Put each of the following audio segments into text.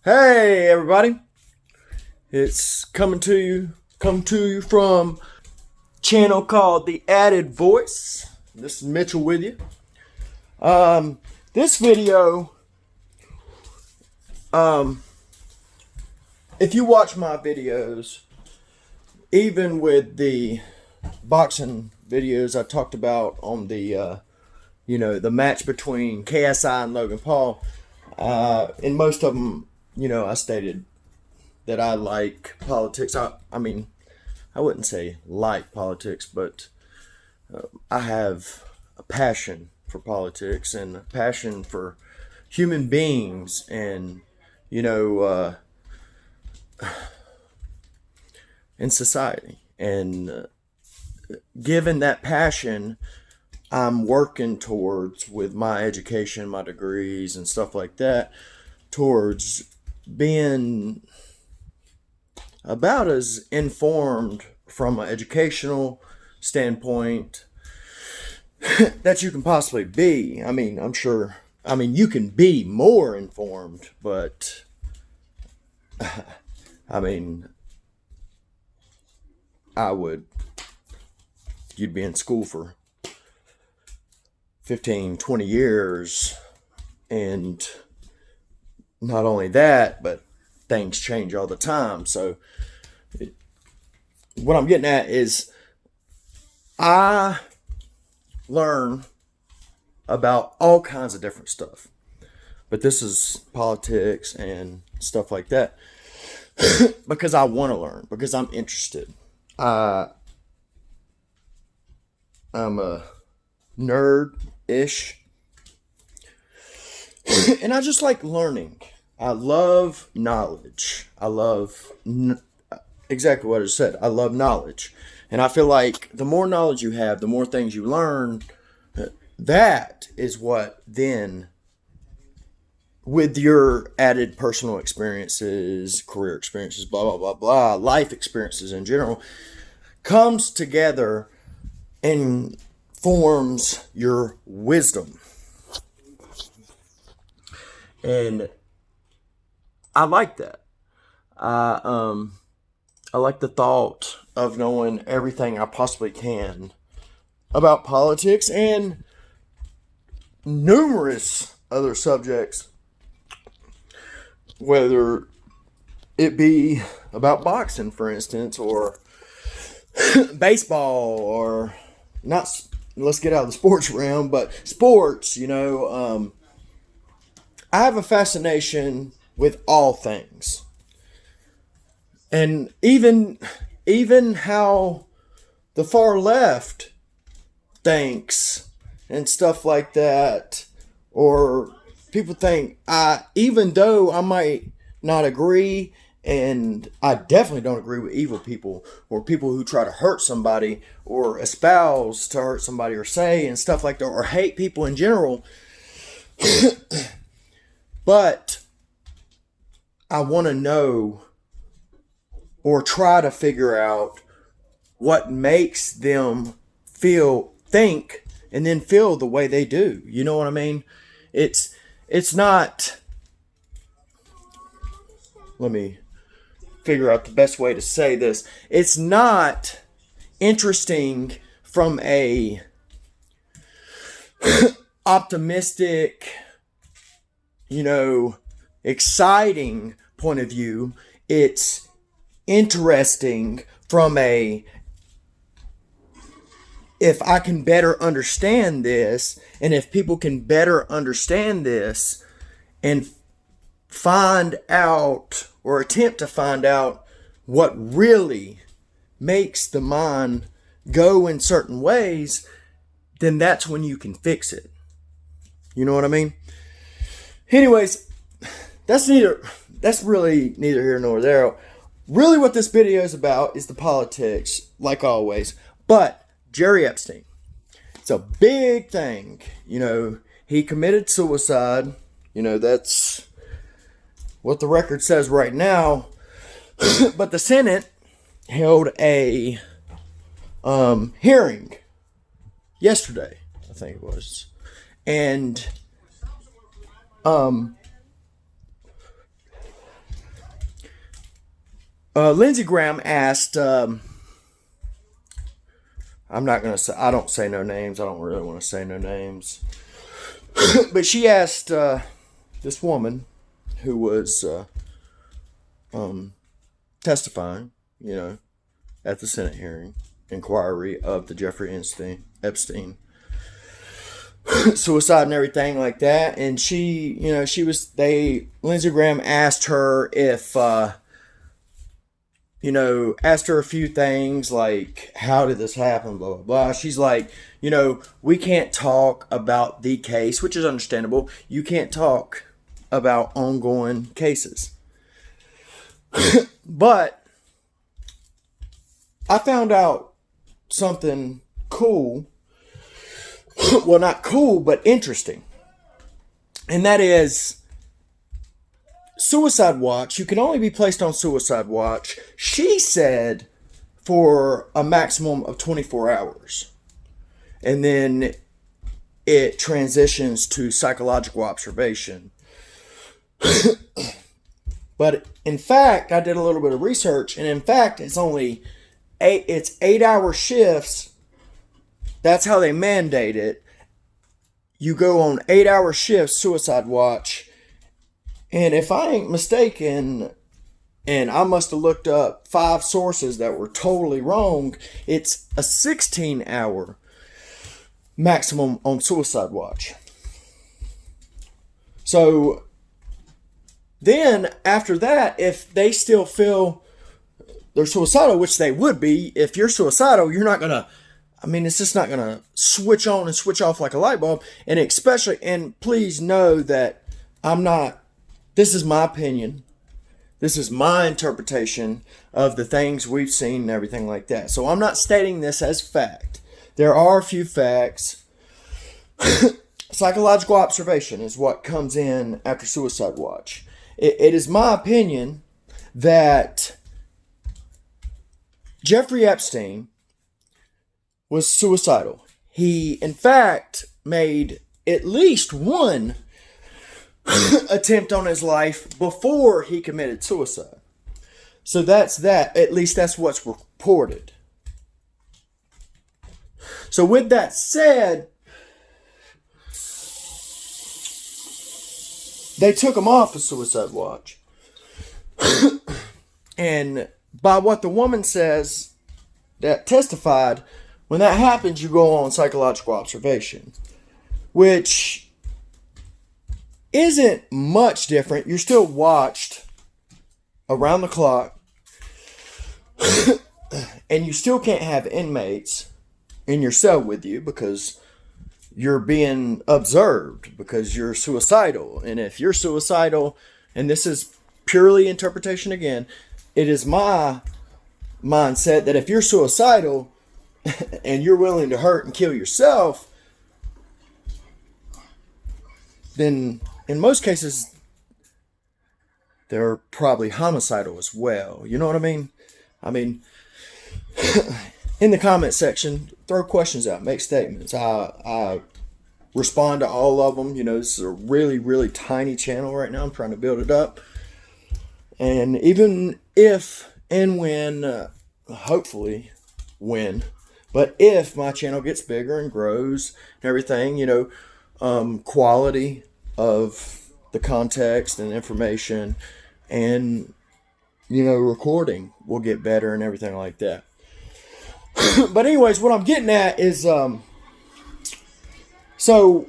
Hey everybody, it's come to you from a channel called The Added Voice. This is Mitchell with you. This video, if you watch my videos, even with the boxing videos I talked about on the the match between KSI and Logan Paul, in most of them, I stated that I like politics. I mean, I wouldn't say like politics, but I have a passion for politics and a passion for human beings and, you know, in society. And given that passion, I'm working towards, with my education, my degrees, and stuff like that, towards being about as informed from an educational standpoint that you can possibly be. I mean, you can be more informed, but I mean, you'd be in school for 15, 20 years, and not only that, but things change all the time. So what I'm getting at is I learn about all kinds of different stuff, but this is politics and stuff like that because I want to learn, because I'm interested. I'm a nerd-ish, and I just like learning. I love knowledge. I love exactly what I said. I love knowledge. And I feel like the more knowledge you have, the more things you learn. That is what then, with your added personal experiences, career experiences, blah, blah, blah, blah, life experiences in general, comes together and forms your wisdom. And I like that. I like the thought of knowing everything I possibly can about politics and numerous other subjects, whether it be about boxing, for instance, or baseball, or not. Let's get out of the sports realm, but sports. I have a fascination with all things. And even how the far left thinks and stuff like that, or people think, even though I might not agree, and I definitely don't agree with evil people or people who try to hurt somebody or espouse to hurt somebody or say and stuff like that, or hate people in general. But I want to know, or try to figure out, what makes them think, and then feel the way they do. You know what I mean? It's not. Let me figure out the best way to say this. It's not interesting from a optimistic, exciting point of view. It's interesting from a, if I can better understand this, and if people can better understand this and find out, or attempt to find out, what really makes the mind go in certain ways, then that's when you can fix it. You know what I mean? Anyways, that's really neither here nor there. Really what this video is about is the politics, like always. But Jerry Epstein, it's a big thing. He committed suicide. That's what the record says right now. But the Senate held a hearing yesterday, I think it was. And Lindsey Graham asked, I'm not going to say, I don't say no names. I don't really want to say no names. But she asked this woman who was testifying, at the Senate hearing inquiry of the Jeffrey Epstein suicide and everything like that. And Lindsey Graham asked her if, asked her a few things like, how did this happen, blah, blah, blah. She's like, we can't talk about the case, which is understandable. You can't talk about ongoing cases. But I found out something cool. Well, not cool, but interesting. And that is suicide watch. You can only be placed on suicide watch, she said, for a maximum of 24 hours. And then it transitions to psychological observation. But in fact, I did a little bit of research, and in fact, it's 8-hour shifts. That's how they mandate it. You go on 8-hour shifts, suicide watch. And if I ain't mistaken, and I must have looked up 5 sources that were totally wrong, it's a 16-hour maximum on suicide watch. So then after that, if they still feel they're suicidal, which they would be, if you're suicidal, you're not going to, it's just not going to switch on and switch off like a light bulb. And especially, and please know that this is my opinion. This is my interpretation of the things we've seen and everything like that. So I'm not stating this as fact. There are a few facts. Psychological observation is what comes in after suicide watch. It is my opinion that Jeffrey Epstein was suicidal. He, in fact, made at least one attempt on his life before he committed suicide. So that's that. At least that's what's reported. So with that said, they took him off of suicide watch. And by what the woman says that testified, when that happens, you go on psychological observation, which isn't much different. You're still watched around the clock, and you still can't have inmates in your cell with you because you're being observed because you're suicidal. And if you're suicidal, and this is purely interpretation again, it is my mindset that if you're suicidal and you're willing to hurt and kill yourself, then in most cases they're probably homicidal as well. You know what I mean? In the comment section, throw questions out, make statements. I respond to all of them. This is a really, really tiny channel right now. I'm trying to build it up. And even if and when, hopefully when, but if my channel gets bigger and grows and everything, quality of the context and information and, recording will get better and everything like that. But anyways, what I'm getting at is, so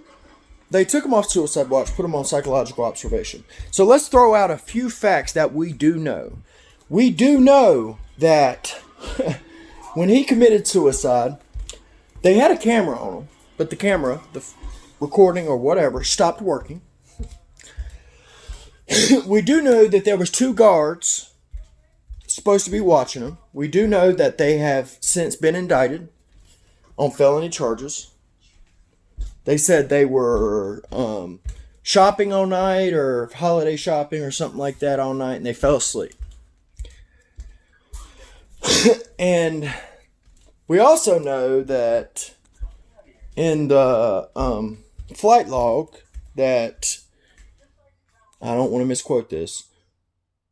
they took him off suicide watch, put him on psychological observation. So let's throw out a few facts that we do know. We do know that when he committed suicide, they had a camera on him, but the camera, the recording or whatever, stopped working. We do know that there was 2 guards supposed to be watching him. We do know that they have since been indicted on felony charges. They said they were shopping all night or holiday shopping or something like that all night, and they fell asleep. And we also know that in the flight log that, I don't want to misquote this,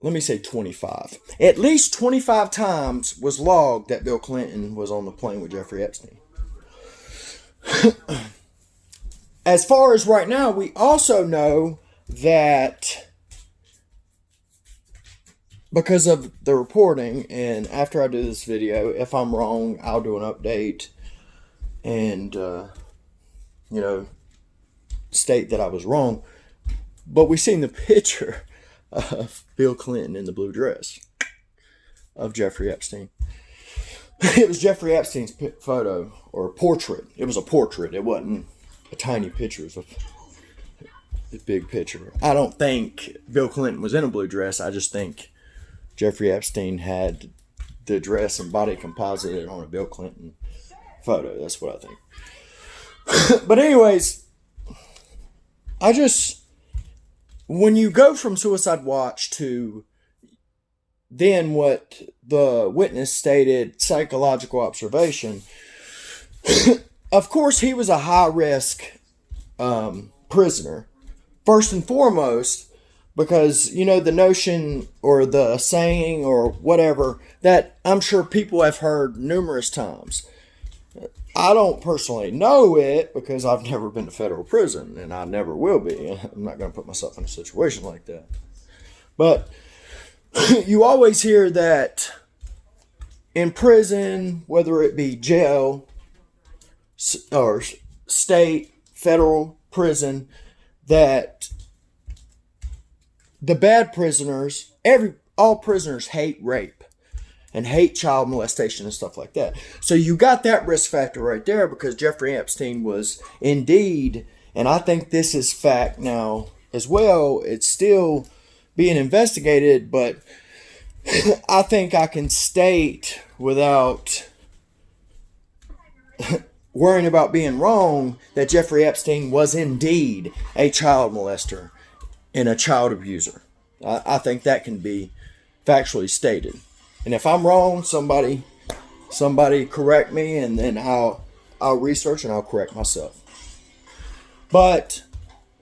let me say 25. At least 25 times was logged that Bill Clinton was on the plane with Jeffrey Epstein. As far as right now, we also know that because of the reporting, and after I do this video, if I'm wrong, I'll do an update and, state that I was wrong. But we seen the picture of Bill Clinton in the blue dress of Jeffrey Epstein. It was Jeffrey Epstein's photo or portrait. It was a portrait. It wasn't a tiny picture. It was a big picture. I don't think Bill Clinton was in a blue dress. I just think Jeffrey Epstein had the dress and body composited on a Bill Clinton photo. That's what I think. But anyways, when you go from Suicide Watch to then what the witness stated, psychological observation, of course he was a high-risk prisoner. First and foremost, because, the notion or the saying or whatever that I'm sure people have heard numerous times. I don't personally know it because I've never been to federal prison, and I never will be. I'm not going to put myself in a situation like that. But you always hear that in prison, whether it be jail or state, federal prison, that the bad prisoners, all prisoners hate rape and hate child molestation and stuff like that. So you got that risk factor right there because Jeffrey Epstein was indeed, and I think this is fact now as well, it's still being investigated, but I think I can state without worrying about being wrong that Jeffrey Epstein was indeed a child molester and a child abuser. I think that can be factually stated. And if I'm wrong, somebody correct me, and then I'll research and I'll correct myself. But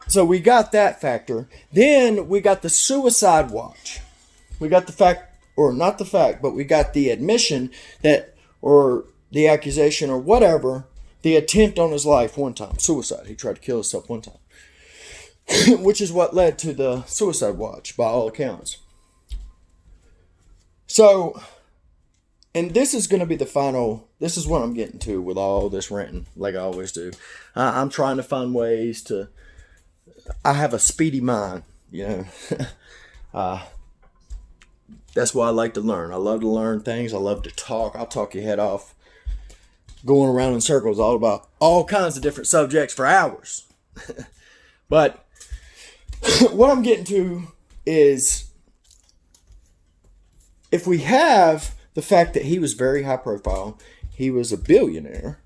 so we got that factor. Then we got the suicide watch. We got the fact, or not the fact, but we got the admission that, or the accusation or whatever, the attempt on his life one time, suicide. He tried to kill himself one time, which is what led to the suicide watch by all accounts. So, and this is going to be the final, this is what I'm getting to with all this ranting, like I always do. I'm trying to find ways to, I have a speedy mind, that's why I like to learn. I love to learn things. I love to talk. I'll talk your head off, going around in circles all about all kinds of different subjects for hours. But what I'm getting to is, if we have the fact that he was very high profile, he was a billionaire,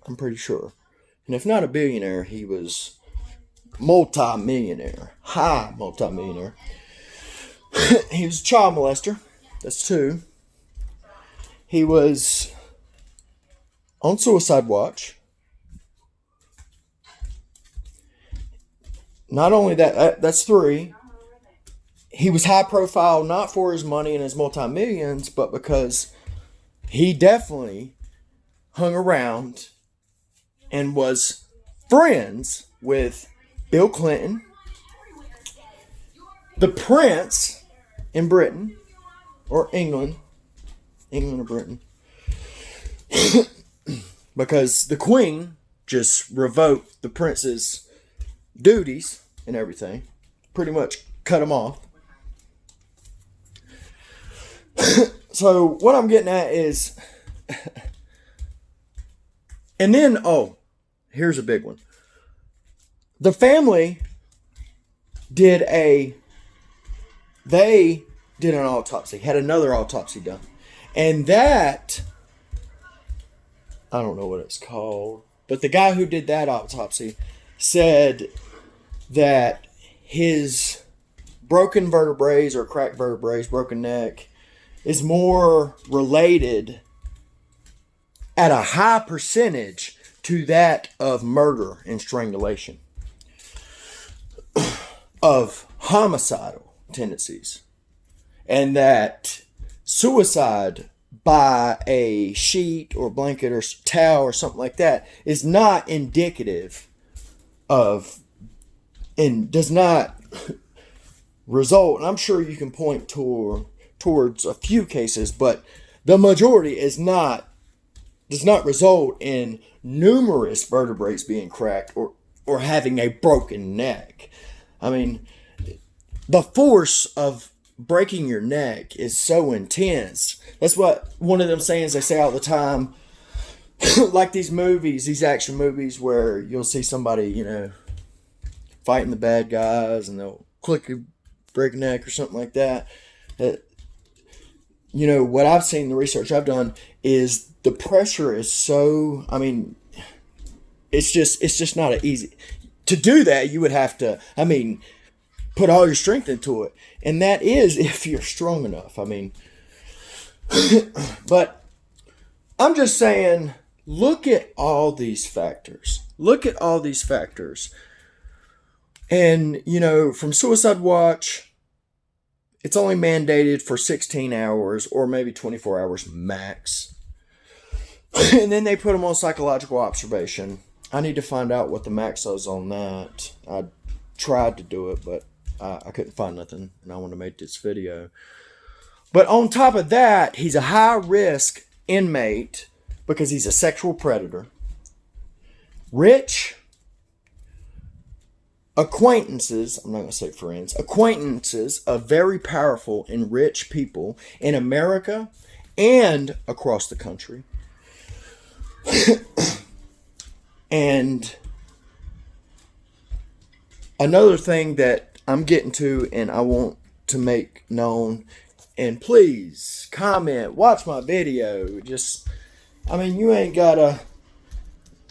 I'm pretty sure. And if not a billionaire, he was multi-millionaire, high multi-millionaire. He was a child molester. That's 2. He was on suicide watch. Not only that, that's 3. He was high profile not for his money and his multi-millions, but because he definitely hung around and was friends with Bill Clinton, the Prince in Britain, or England or Britain, because the Queen just revoked the Prince's duties and everything, pretty much cut him off. So what I'm getting at is, and then, here's a big one. The family did an autopsy, had another autopsy done. And that, I don't know what it's called, but the guy who did that autopsy said that his broken vertebrae or cracked vertebrae, broken neck, is more related at a high percentage to that of murder and strangulation, of homicidal tendencies. and that suicide by a sheet or blanket or towel or something like that is not indicative of and does not result, and I'm sure you can point towards a few cases, but the majority does not result in numerous vertebrae being cracked or having a broken neck. I mean, the force of breaking your neck is so intense. That's what one of them sayings they say all the time. Like these movies, these action movies where you'll see somebody, fighting the bad guys and they'll break a neck or something like that. What I've seen, the research I've done is the pressure is so, it's just not easy. To do that, you would have to, put all your strength into it. And that is if you're strong enough. But I'm just saying, look at all these factors. And, from Suicide Watch, it's only mandated for 16 hours or maybe 24 hours max. And then they put them on psychological observation. I need to find out what the max is on that. I tried to do it, but I couldn't find nothing, and I want to make this video. But on top of that, he's a high-risk inmate because he's a sexual predator. Rich acquaintances, I'm not going to say friends, acquaintances of very powerful and rich people in America and across the country. And another thing that I'm getting to and I want to make known, and please comment, watch my video. Just, you ain't gotta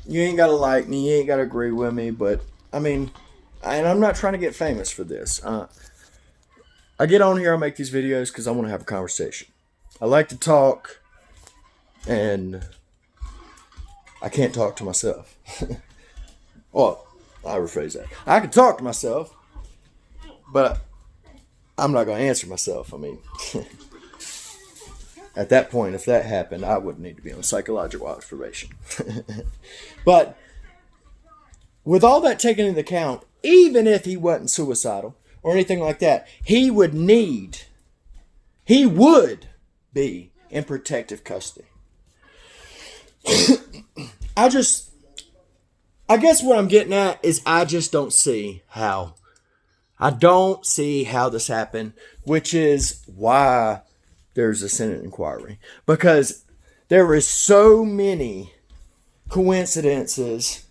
like me, you ain't gotta agree with me, but and I'm not trying to get famous for this. I get on here, I make these videos because I want to have a conversation. I like to talk, and I can't talk to myself. Well, I rephrase that. I can talk to myself, but I'm not going to answer myself. At that point, if that happened, I would need to be on psychological observation. But with all that taken into account, even if he wasn't suicidal or anything like that, he would be in protective custody. I guess what I'm getting at is I just don't see how. I don't see how this happened, which is why there's a Senate inquiry. Because there is so many coincidences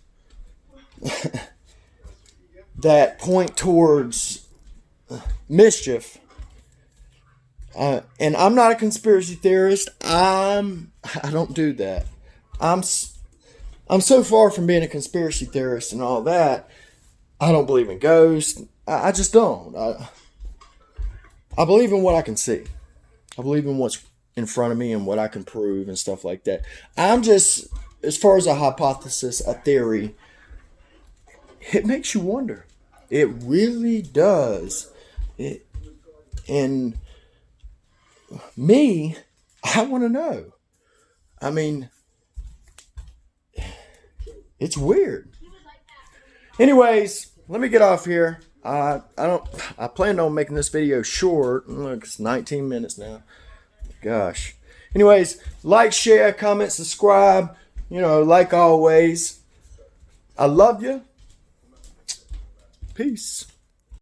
that point towards mischief. And I'm not a conspiracy theorist. I don't do that. I'm so far from being a conspiracy theorist and all that. I don't believe in ghosts. I just don't. I believe in what I can see. I believe in what's in front of me and what I can prove and stuff like that. I'm just, as far as a hypothesis, a theory, it makes you wonder. It really does. And me, I want to know. It's weird. Anyways, let me get off here. I planned on making this video short. Look, it's 19 minutes now. Gosh. Anyways, like, share, comment, subscribe. Like always. I love you. Peace.